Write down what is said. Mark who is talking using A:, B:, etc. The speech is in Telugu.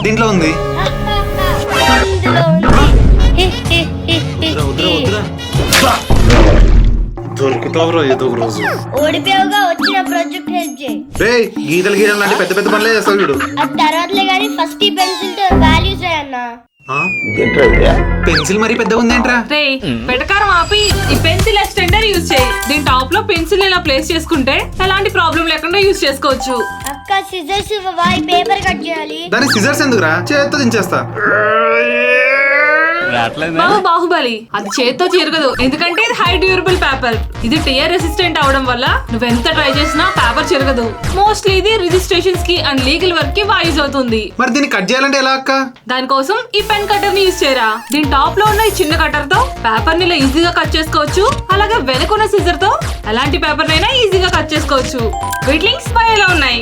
A: దీంట్లో ఉంది. దొరుకుతావురా ఏదో ఒక రోజు.
B: ఓడిపోయావుగా, వచ్చిన ప్రాజెక్ట్ హెల్ప్ చేయి.
A: రే గీతలు గీయడం లాంటి పెద్ద పెద్ద పనులే చేస్తావు వీడు.
B: అది తర్వాతలే కానీ ఫస్ట్ ఈ పెన్సిల్ తో వాల్యూస్ అన్నా.
A: పెన్సిల్ మరి పెద్దగా ఉందేంట్రా?
C: రే వెటకారం ఆపి ఈ పెన్సిల్ ఎక్స్టెండర్ యూజ్ చేయి. దీని టాప్ లో పెన్సిల్ ఇలా ప్లేస్ చేసుకుంటే ఎలాంటి ప్రాబ్లం లేకుండా యూజ్ చేసుకోవచ్చు.
B: అక్క సిజర్స్ ఇవ్వవా, ఈ పేపర్ కట్ చేయాలి.
A: దాని సిజర్స్ ఎందుకురా, చేత్తో దించేస్తా.
C: బాహుబలి అది చేత్తో చిరగదు, ఎందుకంటే ఇది హై డ్యూరబుల్ పేపర్. ఇది టియర్ రెసిస్టెంట్ అవడం వల్ల నువ్వెంత ట్రై చేసినా పేపర్ చిరగదు. మోస్ట్లీ ఇది రిజిస్ట్రేషన్స్ కి అండ్ లీగల్ వర్క్ కి యూజ్ అవుతుంది.
A: మరి దీన్ని కట్ చేయాలంటే ఎలా అక్క?
C: దానికోసం ఈ పెన్ కటర్ ని యూజ్ చేయరా. దీని టాప్ లో ఉన్న ఈ చిన్న కటర్ తో పేపర్ ని ఇలా ఈజీగా కట్ చేసుకోవచ్చు. అలాగే వెనుకున్న సిజర్ తో ఎలాంటి పేపర్ నైనా ఈజీగా కట్ చేసుకోవచ్చు. వీటి లింక్స్ పై ఎలా ఉన్నాయి.